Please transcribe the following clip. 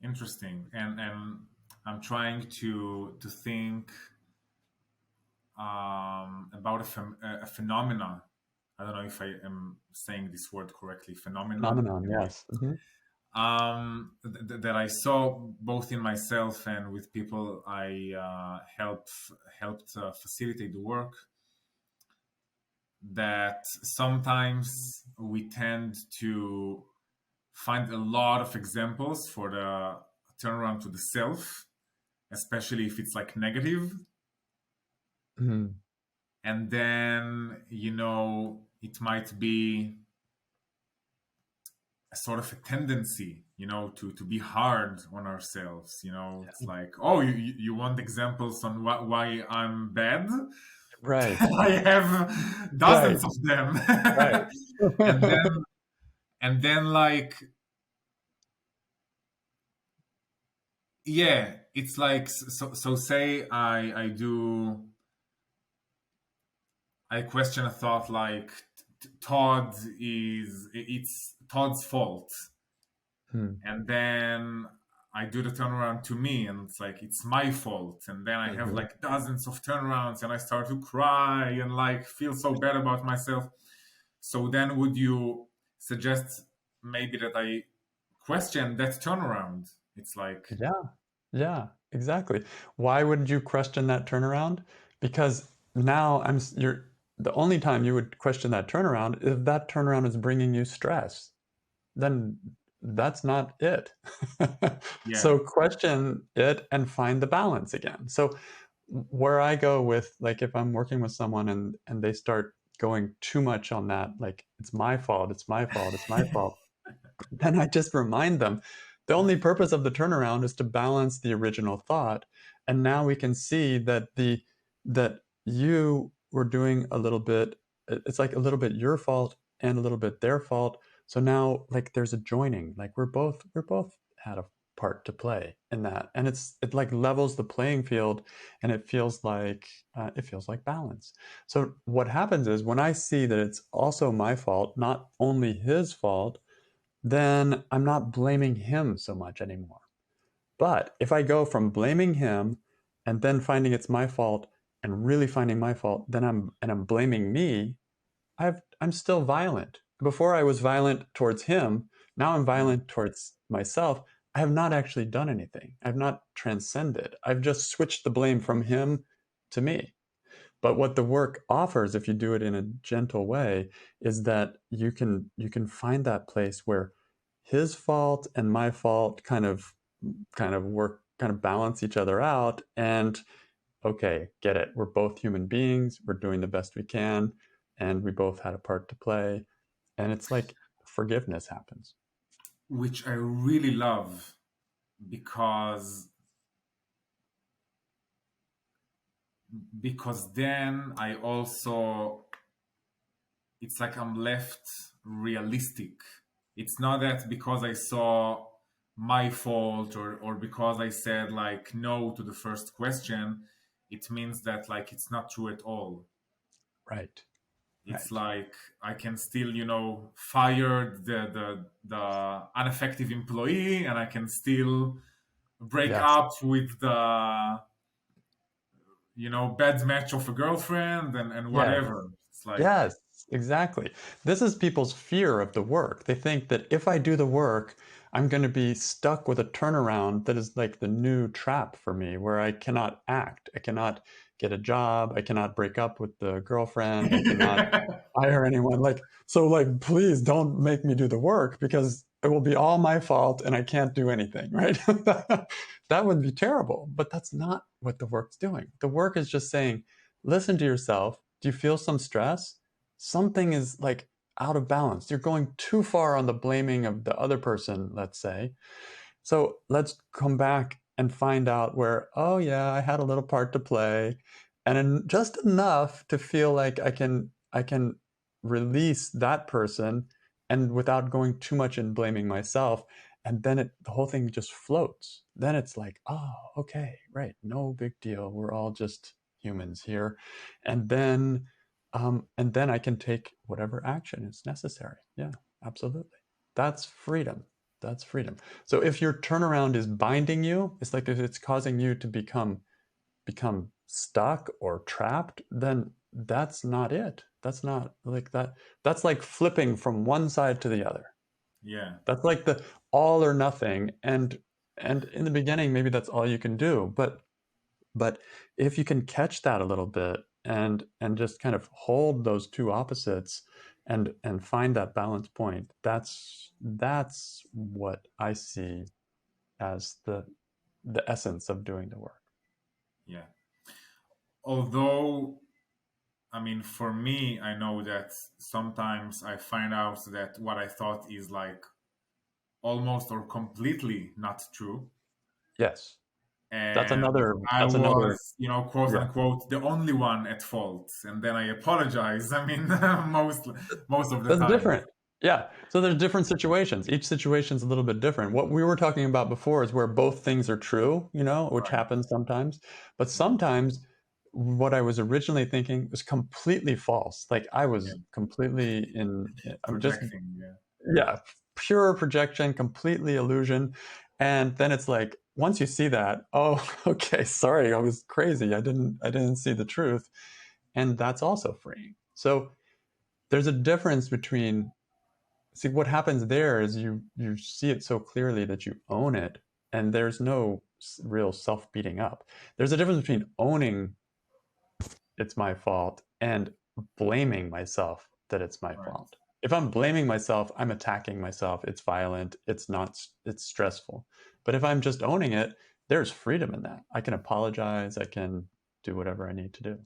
Interesting. And I'm trying to think about a phenomena. I don't know if I am saying this word correctly. Phenomenon. Phenomenon, yes. Hmm. That I saw both in myself and with people I helped facilitate the work. That sometimes we tend to find a lot of examples for the turnaround to the self, especially if it's like negative. Hmm. And then, it might be a sort of a tendency, to be hard on ourselves. It's like, oh, you want examples on why I'm bad? Right, I have right, dozens of them. right. and then like, yeah, it's like, so say I question a thought like, Todd is it's Todd's fault, Hmm. and then I do the turnaround to me, and it's like it's my fault, and then I have Mhm. like dozens of turnarounds, and I start to cry and like feel so bad about myself. So then, would you suggest maybe that I question that turnaround? It's like, Yeah, yeah, exactly. Why would you question that turnaround? Because now you're the only time you would question that turnaround if that turnaround is bringing you stress. Then that's not it. yeah, So question it and find the balance again. So where I go with, like, if I'm working with someone and they start going too much on that, like it's my fault, it's my fault, it's my fault, then I just remind them the only purpose of the turnaround is to balance the original thought. And now we can see that that you were doing a little bit, it's like a little bit your fault and a little bit their fault. So now like there's a joining. Like we're both had a part to play in that. And it like levels the playing field, and it feels like balance. So what happens is when I see that it's also my fault, not only his fault, then I'm not blaming him so much anymore. But if I go from blaming him and then finding it's my fault and really finding my fault, then I'm blaming me, I'm still violent. Before I was violent towards him, now I'm violent towards myself. I have not actually done anything. I've not transcended. I've just switched the blame from him to me. But what the work offers, if you do it in a gentle way, is that you can find that place where his fault and my fault kind of work, kind of balance each other out. And okay, get it. We're both human beings. We're doing the best we can, and we both had a part to play. And it's like forgiveness happens. which I really love, because then I also, it's like I'm left realistic. It's not that because I saw my fault, or because I said like no to the first question, it means that like it's not true at all. Right. It's Right. like I can still, fire the ineffective employee, and I can still break Yes. up with the, bad match of a girlfriend, and Yes. whatever. It's like, Yes, exactly. This is people's fear of the work. They think that if I do the work, I'm going to be stuck with a turnaround that is like the new trap for me, where I cannot act. I cannot get a job. I cannot break up with the girlfriend. I cannot hire anyone. Like, please don't make me do the work because it will be all my fault and I can't do anything, right? That would be terrible. But that's not what the work's doing. The work is just saying, listen to yourself. Do you feel some stress? Something is like out of balance. You're going too far on the blaming of the other person, let's say. So let's come back and find out where, oh yeah, I had a little part to play, just enough to feel like I can release that person and without going too much in blaming myself. And then the whole thing just floats. Then it's like, oh, okay, right, no big deal. We're all just humans here. And then I can take whatever action is necessary. Yeah, absolutely. That's freedom. That's freedom. So if your turnaround is binding you, it's like if it's causing you to become stuck or trapped, then that's not it. That's not like that. That's like flipping from one side to the other. Yeah. That's like the all or nothing. And in the beginning, maybe that's all you can do. But if you can catch that a little bit and just kind of hold those two opposites and find that balance point, that's what I see as the essence of doing the work. Yeah. Although, I mean, for me, I know that sometimes I find out that what I thought is like almost or completely not true. Yes. That's And another I that's another was, quote yeah. unquote, the only one at fault. And then I apologize. I mean, most of the That's time. different. Yeah. So there's different situations. Each situation's a little bit different. What we were talking about before is where both things are true, which Right. happens sometimes. But Yeah. sometimes what I was originally thinking was completely false. Like I Yeah. was completely I'm just, Projecting. Yeah. yeah, pure projection, completely illusion. And then it's like, once you see that, oh, okay, sorry, I was crazy. I didn't see the truth. And that's also freeing. So there's a difference between, see, what happens there is you see it so clearly that you own it, and there's no real self beating up. There's a difference between owning it's my fault and blaming myself that it's my Right. fault. If I'm blaming myself, I'm attacking myself. It's violent. It's not. It's stressful. But if I'm just owning it, there's freedom in that. I can apologize. I can do whatever I need to do.